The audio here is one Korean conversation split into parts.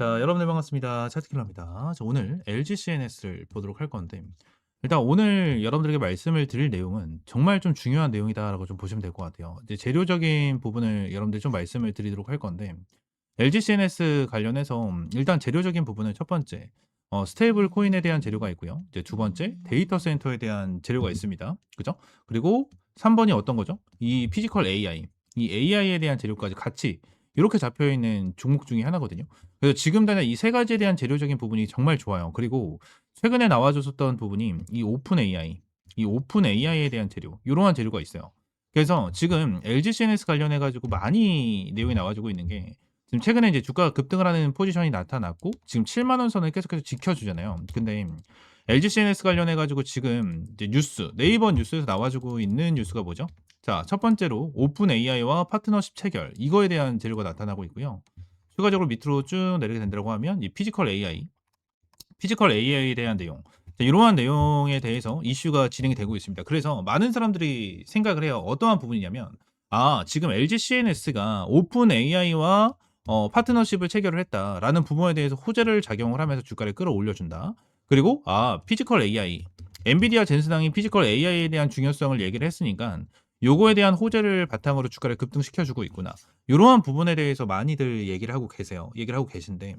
자, 여러분들 반갑습니다. 차트킬러입니다. 자, 오늘 LG CNS를 보도록 할 건데, 일단 오늘 여러분들에게 말씀을 드릴 내용은 정말 좀 중요한 내용이다라고 좀 보시면 될 것 같아요. 이제 재료적인 부분을 여러분들 좀 말씀을 드리도록 할 건데, LG CNS 관련해서 일단 재료적인 부분은 첫 번째, 스테이블 코인에 대한 재료가 있고요. 이제 두 번째, 데이터 센터에 대한 재료가 있습니다. 그죠? 그리고 3번이 어떤 거죠? 이 피지컬 AI, 이 AI에 대한 재료까지 같이 이렇게 잡혀 있는 종목 중에 하나거든요. 그래서 지금 당장 이 세 가지에 대한 재료적인 부분이 정말 좋아요. 그리고 최근에 나와줬었던 부분이 이 오픈 AI, 이 오픈 AI에 대한 재료, 이러한 재료가 있어요. 그래서 지금 LG CNS 관련해 가지고 많이 내용이 나와주고 있는 게, 지금 최근에 이제 주가가 급등을 하는 포지션이 나타났고 지금 7만 원 선을 계속해서 지켜주잖아요. 근데 LG CNS 관련해 가지고 지금 이제 뉴스, 네이버 뉴스에서 나와주고 있는 뉴스가 뭐죠? 자, 첫 번째로 오픈 AI와 파트너십 체결, 이거에 대한 재료가 나타나고 있고요. 추가적으로 밑으로 쭉 내리게 된다고 하면 이 피지컬 AI, 피지컬 AI에 대한 내용, 자, 이러한 내용에 대해서 이슈가 진행이 되고 있습니다. 그래서 많은 사람들이 생각을 해요. 어떠한 부분이냐면, 지금 LG CNS가 오픈 AI와 파트너십을 체결을 했다라는 부분에 대해서 호재를 작용을 하면서 주가를 끌어올려준다. 그리고 피지컬 AI, 엔비디아 젠슨왕이 피지컬 AI에 대한 중요성을 얘기를 했으니까 요거에 대한 호재를 바탕으로 주가를 급등시켜주고 있구나. 이러한 부분에 대해서 많이들 얘기를 하고 계세요. 얘기를 하고 계신데,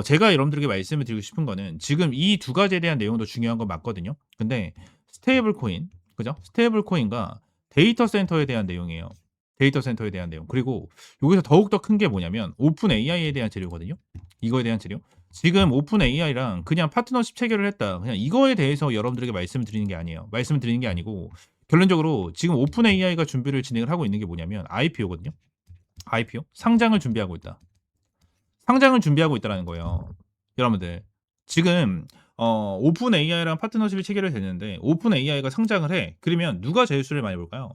제가 여러분들에게 말씀을 드리고 싶은 거는 지금 이 두 가지에 대한 내용도 중요한 건 맞거든요. 근데 스테이블 코인, 그죠? 스테이블 코인과 데이터 센터에 대한 내용이에요. 데이터 센터에 대한 내용. 그리고 여기서 더욱더 큰 게 뭐냐면 오픈 AI에 대한 재료거든요. 이거에 대한 재료. 지금 오픈 AI랑 그냥 파트너십 체결을 했다. 그냥 이거에 대해서 여러분들에게 말씀을 드리는 게 아니에요. 말씀을 드리는 게 아니고, 결론적으로 지금 오픈 AI가 준비를 진행을 하고 있는 게 뭐냐면 IPO거든요. IPO? 상장을 준비하고 있다. 상장을 준비하고 있다라는 거예요. 여러분들 지금 오픈 AI랑 파트너십이 체결이 됐는데 오픈 AI가 상장을 해. 그러면 누가 제일 수혜를 많이 볼까요?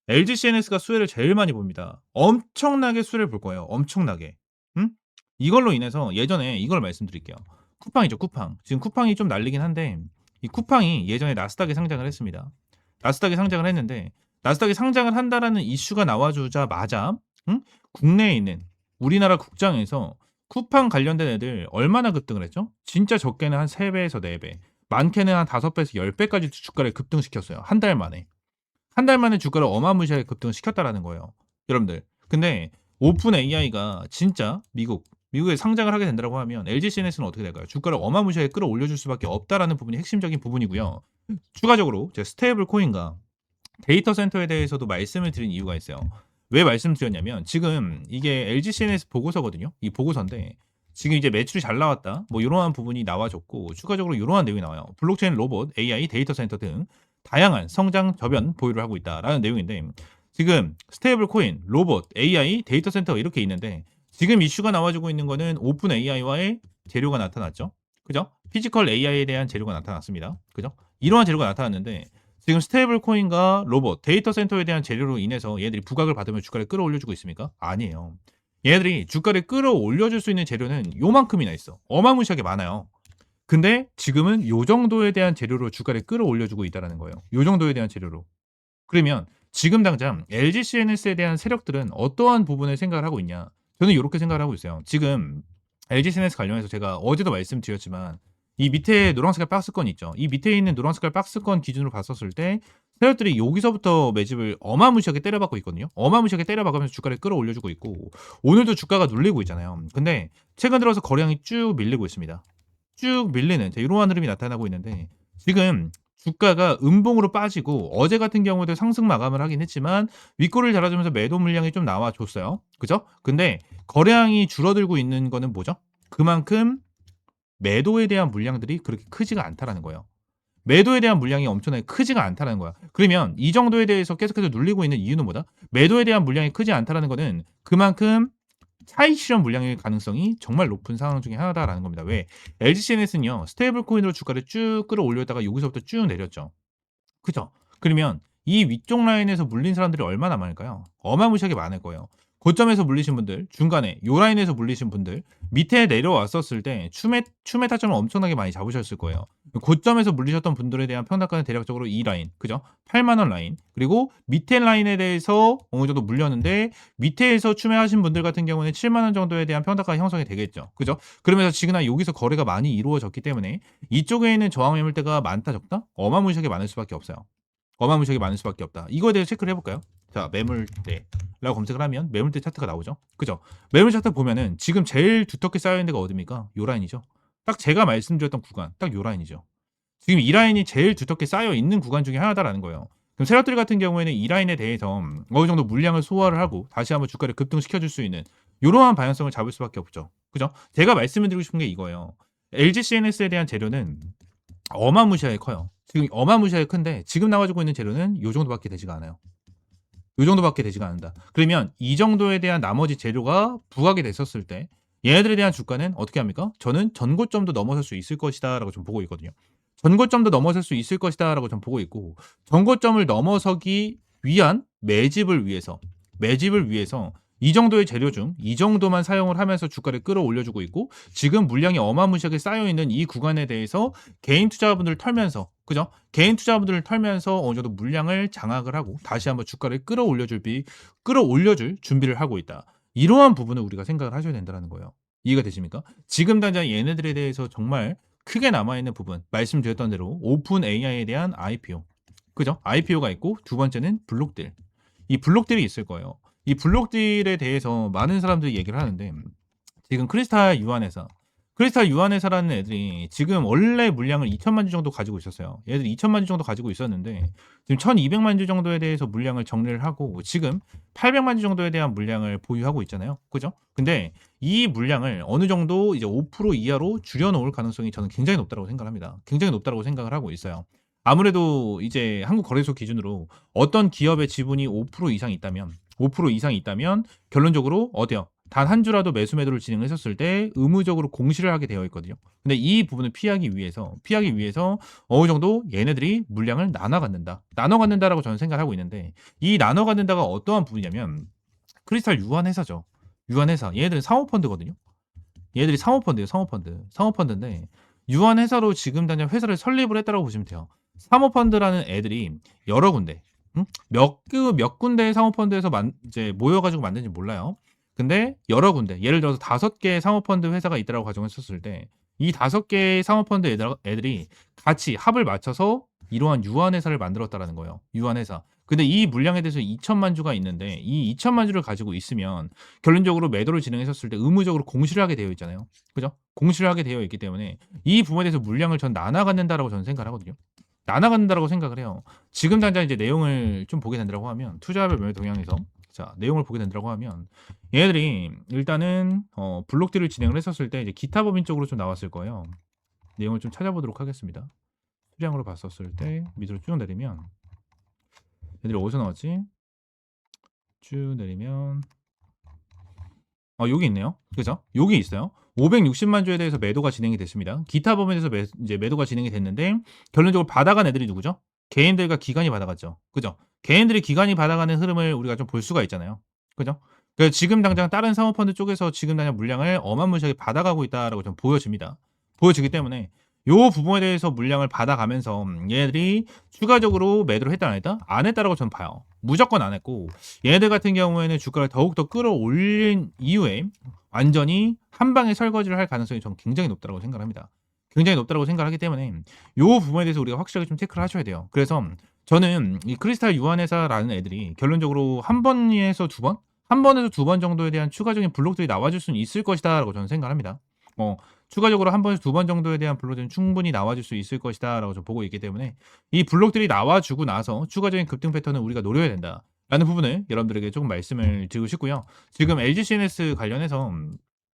LG CNS가 수혜를 제일 많이 봅니다. 엄청나게 수혜를 볼 거예요. 엄청나게. 응? 이걸로 인해서 예전에 이걸 말씀드릴게요. 쿠팡이죠, 쿠팡. 지금 쿠팡이 좀 날리긴 한데 이 쿠팡이 예전에 나스닥에 상장을 했습니다. 나스닥에 상장을 했는데 나스닥에 상장을 한다라는 이슈가 나와주자마자 국내에 있는 우리나라 국장에서 쿠팡 관련된 애들 얼마나 급등을 했죠? 진짜 적게는 한 3배에서 4배, 많게는 한 5배에서 10배까지 주가를 급등시켰어요. 한 달 만에. 한 달 만에 주가를 어마무시하게 급등을 시켰다라는 거예요. 여러분들. 근데 오픈 AI가 진짜 미국에 상장을 하게 된다고 하면 LG CNS는 어떻게 될까요? 주가를 어마무시하게 끌어올려줄 수밖에 없다라는 부분이 핵심적인 부분이고요. 추가적으로 제 스테이블 코인과 데이터 센터에 대해서도 말씀을 드린 이유가 있어요. 왜 말씀드렸냐면 지금 이게 LG CNS 보고서거든요. 이 보고서인데 지금 이제 매출이 잘 나왔다. 뭐 이러한 부분이 나와줬고 추가적으로 이러한 내용이 나와요. 블록체인, 로봇, AI, 데이터 센터 등 다양한 성장 저변 보유를 하고 있다라는 내용인데, 지금 스테이블 코인, 로봇, AI, 데이터 센터 이렇게 있는데 지금 이슈가 나와주고 있는 거는 오픈 AI와의 재료가 나타났죠. 그죠? 피지컬 AI에 대한 재료가 나타났습니다. 그죠? 이러한 재료가 나타났는데 지금 스테이블 코인과 로봇, 데이터 센터에 대한 재료로 인해서 얘들이 부각을 받으면 주가를 끌어올려주고 있습니까? 아니에요. 얘들이 주가를 끌어올려줄 수 있는 재료는 요만큼이나 있어. 어마무시하게 많아요. 근데 지금은 요 정도에 대한 재료로 주가를 끌어올려주고 있다는 거예요. 요 정도에 대한 재료로. 그러면 지금 당장 LG CNS에 대한 세력들은 어떠한 부분을 생각을 하고 있냐? 저는 이렇게 생각을 하고 있어요. 지금 LG CNS 관련해서 제가 어제도 말씀드렸지만 이 밑에 노란색깔 박스권 있죠. 이 밑에 있는 노란색깔 박스권 기준으로 봤었을 때 세력들이 여기서부터 매집을 어마무시하게 때려박고 있거든요. 어마무시하게 때려박으면서 주가를 끌어올려주고 있고 오늘도 주가가 눌리고 있잖아요. 근데 최근 들어서 거래량이 쭉 밀리고 있습니다. 쭉 밀리는 이러한 흐름이 나타나고 있는데 지금 주가가 음봉으로 빠지고 어제 같은 경우에도 상승 마감을 하긴 했지만 윗골을 달아주면서 매도 물량이 좀 나와줬어요. 그죠? 근데 거래량이 줄어들고 있는 거는 뭐죠? 그만큼 매도에 대한 물량들이 그렇게 크지가 않다라는 거예요. 매도에 대한 물량이 엄청나게 크지가 않다는 거야. 그러면 이 정도에 대해서 계속해서 눌리고 있는 이유는 뭐다? 매도에 대한 물량이 크지 않다라는 거는 그만큼 차익 실현 물량일 가능성이 정말 높은 상황 중에 하나다라는 겁니다. 왜? LG CNS는요. 스테이블 코인으로 주가를 쭉 끌어올렸다가 여기서부터 쭉 내렸죠. 그죠? 그러면 이 위쪽 라인에서 물린 사람들이 얼마나 많을까요? 어마무시하게 많을 거예요. 고점에서 물리신 분들, 중간에 요 라인에서 물리신 분들, 밑에 내려왔었을 때 추메 타점을 엄청나게 많이 잡으셨을 거예요. 고점에서 물리셨던 분들에 대한 평단가는 대략적으로 이 라인, 그죠? 8만 원 라인. 그리고 밑에 라인에 대해서 어느 정도 물렸는데 밑에에서 추매하신 분들 같은 경우는 7만 원 정도에 대한 평단가 형성이 되겠죠. 그죠? 그러면서 지금 여기서 거래가 많이 이루어졌기 때문에 이쪽에 있는 저항 매물대가 많다 적다? 어마무시하게 많을 수밖에 없어요. 어마무시하게 많을 수밖에 없다. 이거에 대해서 체크를 해볼까요? 자, 매물대라고 검색을 하면 매물대 차트가 나오죠. 그죠? 매물 차트 보면은 지금 제일 두텁게 쌓여있는 데가 어딥니까? 요 라인이죠. 딱 제가 말씀드렸던 구간, 딱 요 라인이죠. 지금 이 라인이 제일 두텁게 쌓여 있는 구간 중에 하나다라는 거예요. 그럼 세력들 같은 경우에는 이 라인에 대해서 어느 정도 물량을 소화를 하고 다시 한번 주가를 급등시켜줄 수 있는 이러한 방향성을 잡을 수밖에 없죠. 그죠? 제가 말씀을 드리고 싶은 게 이거예요. LG CNS에 대한 재료는 어마무시하게 커요. 지금 어마무시하게 큰데 지금 나와주고 있는 재료는 요 정도밖에 되지가 않아요. 요 정도밖에 되지가 않는다. 그러면 이 정도에 대한 나머지 재료가 부각이 됐었을 때 얘네들에 대한 주가는 어떻게 합니까? 저는 전고점도 넘어설 수 있을 것이다 라고 좀 보고 있거든요. 전고점도 넘어설 수 있을 것이다 라고 좀 보고 있고 전고점을 넘어서기 위한 매집을 위해서 이 정도의 재료 중 이 정도만 사용을 하면서 주가를 끌어올려주고 있고 지금 물량이 어마무시하게 쌓여있는 이 구간에 대해서 개인 투자분들을 털면서 그죠? 개인 투자분들을 털면서 어느 정도 물량을 장악을 하고 다시 한번 주가를 끌어올려줄 준비를 하고 있다. 이러한 부분을 우리가 생각을 하셔야 된다는 거예요. 이해가 되십니까? 지금 당장 얘네들에 대해서 정말 크게 남아있는 부분 말씀드렸던 대로 오픈 AI에 대한 IPO 그죠? IPO가 있고 두 번째는 블록딜 이 블록딜이 있을 거예요. 이 블록딜에 대해서 많은 사람들이 얘기를 하는데 지금 크리스탈 유한회사라는 애들이 지금 원래 물량을 2천만 주 정도 가지고 있었어요. 얘들이 2천만 주 정도 가지고 있었는데 지금 1200만 주 정도에 대해서 물량을 정리를 하고 지금 800만 주 정도에 대한 물량을 보유하고 있잖아요. 그죠? 근데 이 물량을 어느 정도 이제 5% 이하로 줄여놓을 가능성이 저는 굉장히 높다고 생각합니다. 굉장히 높다고 생각을 하고 있어요. 아무래도 이제 한국거래소 기준으로 어떤 기업의 지분이 5% 이상 있다면 5% 이상이 있다면 결론적으로 어때요? 단 한 주라도 매수 매도를 진행했었을 때 의무적으로 공시를 하게 되어 있거든요. 근데 이 부분을 피하기 위해서 어느 정도 얘네들이 물량을 나눠 갖는다. 나눠 갖는다라고 저는 생각을 하고 있는데 이 나눠 갖는다가 어떠한 부분이냐면 크리스탈 유한회사죠. 유한회사. 얘네들은 사모펀드거든요. 얘들이 사모펀드예요. 사모펀드인데 유한회사로 지금 당장 회사를 설립을 했다고 보시면 돼요. 사모펀드라는 애들이 여러 군데 몇 군데의 사모펀드에서 이제 모여가지고 만든지 몰라요. 근데 여러 군데 예를 들어서 5개의 사모펀드 회사가 있다라고 가정했었을 때 이 5개의 사모펀드 애들이 같이 합을 맞춰서 이러한 유한회사를 만들었다라는 거예요. 유한회사. 근데 이 물량에 대해서 2천만 주가 있는데 이 2천만 주를 가지고 있으면 결론적으로 매도를 진행했었을 때 의무적으로 공시를 하게 되어 있잖아요. 그죠? 공시를 하게 되어 있기 때문에 이 부분에 대해서 물량을 전 나눠 갖는다라고 저는 생각을 하거든요. 나눠 갖는다라고 생각을 해요. 지금 당장 이제 내용을 좀 보게 된다고 하면 투자별 매매 동향에서 자, 내용을 보게 된다고 하면 얘네들이 일단은 블록딜을 진행을 했었을 때 이제 기타 법인 쪽으로 좀 나왔을 거예요. 내용을 좀 찾아보도록 하겠습니다. 수량으로 봤었을 때 밑으로 쭉 내리면 얘들이 어디서 나왔지? 쭉 내리면 여기 있네요. 그죠? 여기 있어요. 560만 주에 대해서 매도가 진행이 됐습니다. 기타 법인에서 이제 매도가 진행이 됐는데 결론적으로 받아간 애들이 누구죠? 개인들과 기관이 받아갔죠. 그죠? 개인들이 기관이 받아가는 흐름을 우리가 좀 볼 수가 있잖아요. 그죠? 그래서 지금 당장 다른 사모펀드 쪽에서 지금 당장 물량을 어마무시하게 받아가고 있다라고 좀 보여집니다. 보여지기 때문에 요 부분에 대해서 물량을 받아가면서 얘네들이 추가적으로 매도를 했다 안 했다? 안 했다라고 저는 봐요. 무조건 안 했고 얘네들 같은 경우에는 주가를 더욱더 끌어올린 이후에 완전히 한 방에 설거지를 할 가능성이 저는 굉장히 높다고 생각합니다. 굉장히 높다고 생각하기 때문에 요 부분에 대해서 우리가 확실하게 좀 체크를 하셔야 돼요. 그래서 저는 이 크리스탈 유한회사라는 애들이 결론적으로 한 번에서 두 번? 한 번에서 두 번 정도에 대한 추가적인 블록들이 나와줄 수는 있을 것이다라고 저는 생각합니다. 추가적으로 한 번에서 두 번 정도에 대한 블록들은 충분히 나와줄 수 있을 것이다라고 좀 보고 있기 때문에 이 블록들이 나와주고 나서 추가적인 급등 패턴을 우리가 노려야 된다. 라는 부분을 여러분들에게 조금 말씀을 드리고 싶고요. 지금 LG CNS 관련해서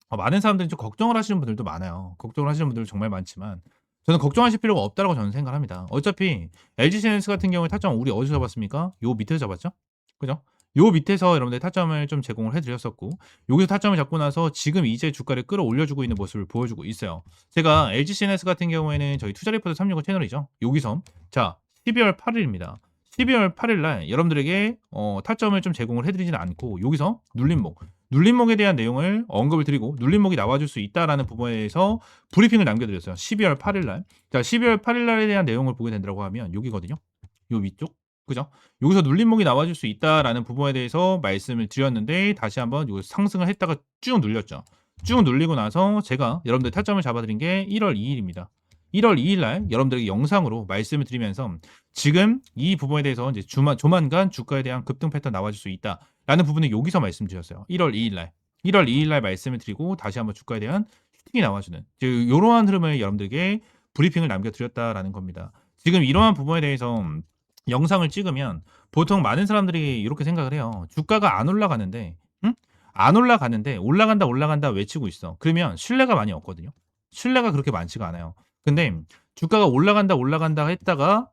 많은 사람들이 좀 걱정을 하시는 분들도 많아요. 걱정을 하시는 분들 정말 많지만 저는 걱정하실 필요가 없다고 저는 생각합니다. 어차피 LG CNS 같은 경우에 타점 우리 어디서 잡았습니까? 요 밑에서 잡았죠? 그죠? 요 밑에서 여러분들 타점을 좀 제공을 해드렸었고 여기서 타점을 잡고 나서 지금 이제 주가를 끌어올려주고 있는 모습을 보여주고 있어요. 제가 LG CNS 같은 경우에는 저희 투자리포트 365 채널이죠. 여기서 자 12월 8일입니다. 12월 8일 날 여러분들에게 타점을 좀 제공을 해드리지는 않고 여기서 눌림목에 대한 내용을 언급을 드리고 눌림목이 나와줄 수 있다라는 부분에 대해서 브리핑을 남겨드렸어요. 12월 8일 날. 자, 12월 8일 날에 대한 내용을 보게 된다고 하면 여기거든요. 요 위쪽. 그죠? 여기서 눌림목이 나와줄 수 있다라는 부분에 대해서 말씀을 드렸는데 다시 한번 요 상승을 했다가 쭉 눌렸죠. 쭉 눌리고 나서 제가 여러분들 타점을 잡아드린 게 1월 2일입니다. 1월 2일 날 여러분들에게 영상으로 말씀을 드리면서 지금 이 부분에 대해서 이제 조만간 주가에 대한 급등 패턴 나와줄 수 있다라는 부분을 여기서 말씀드렸어요. 1월 2일 날. 1월 2일 날 말씀을 드리고 다시 한번 주가에 대한 슈팅이 나와주는 이러한 흐름을 여러분들에게 브리핑을 남겨드렸다라는 겁니다. 지금 이러한 부분에 대해서 영상을 찍으면 보통 많은 사람들이 이렇게 생각을 해요. 주가가 안 올라가는데, 응? 안 올라가는데 올라간다 올라간다 외치고 있어. 그러면 신뢰가 많이 없거든요. 신뢰가 그렇게 많지가 않아요. 근데 주가가 올라간다 올라간다 했다가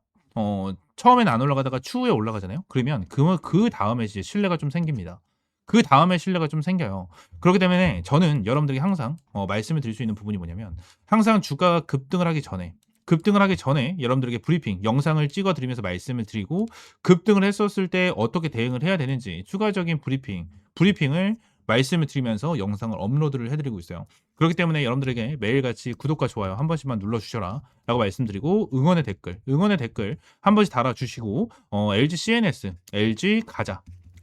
처음에는 안 올라가다가 추후에 올라가잖아요. 그러면 그 다음에 이제 신뢰가 좀 생깁니다. 그 다음에 신뢰가 좀 생겨요. 그렇기 때문에 저는 여러분들에게 항상 말씀을 드릴 수 있는 부분이 뭐냐면 항상 주가가 급등을 하기 전에 여러분들에게 브리핑 영상을 찍어 드리면서 말씀을 드리고 급등을 했었을 때 어떻게 대응을 해야 되는지 추가적인 브리핑을 말씀을 드리면서 영상을 업로드를 해드리고 있어요. 그렇기 때문에 여러분들에게 매일같이 구독과 좋아요 한 번씩만 눌러주셔라 라고 말씀드리고 응원의 댓글 한 번씩 달아주시고 LG CNS, LG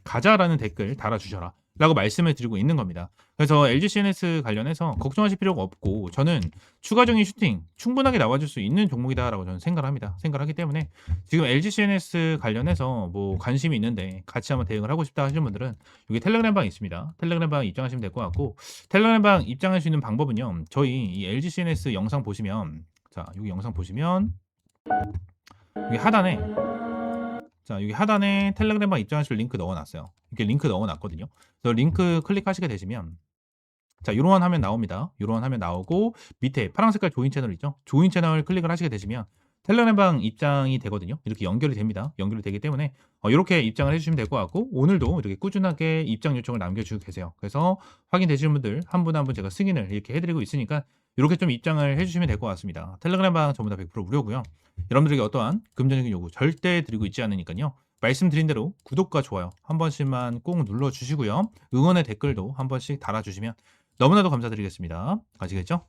가자라는 댓글 달아주셔라 라고 말씀을 드리고 있는 겁니다. 그래서 LG CNS 관련해서 걱정하실 필요가 없고 저는 추가적인 슈팅 충분하게 나와줄 수 있는 종목이다라고 저는 생각하기 때문에 지금 LG CNS 관련해서 뭐 관심이 있는데 같이 한번 대응을 하고 싶다 하시는 분들은 여기 텔레그램 방 있습니다. 텔레그램 방 입장하시면 될 것 같고 텔레그램 방 입장할 수 있는 방법은요. 저희 이 LG CNS 영상 보시면 자 여기 영상 보시면 여기 하단에 텔레그램 방 입장하실 링크 넣어놨어요. 이렇게 링크 넣어놨거든요. 그래서 링크 클릭하시게 되시면 자, 요런 화면 나옵니다. 요런 화면 나오고 밑에 파란 색깔 조인 채널 있죠? 조인 채널 클릭을 하시게 되시면 텔레그램 방 입장이 되거든요. 이렇게 연결이 됩니다. 연결이 되기 때문에 이렇게 입장을 해주시면 될 것 같고 오늘도 이렇게 꾸준하게 입장 요청을 남겨주고 계세요. 그래서 확인되시는 분들 한 분 한 분 제가 승인을 이렇게 해드리고 있으니까 이렇게 좀 입장을 해주시면 될 것 같습니다. 텔레그램 방 전부 다 100% 무료고요. 여러분들에게 어떠한 금전적인 요구 절대 드리고 있지 않으니까요. 말씀드린 대로 구독과 좋아요 한 번씩만 꼭 눌러주시고요. 응원의 댓글도 한 번씩 달아주시면 너무나도 감사드리겠습니다. 아시겠죠?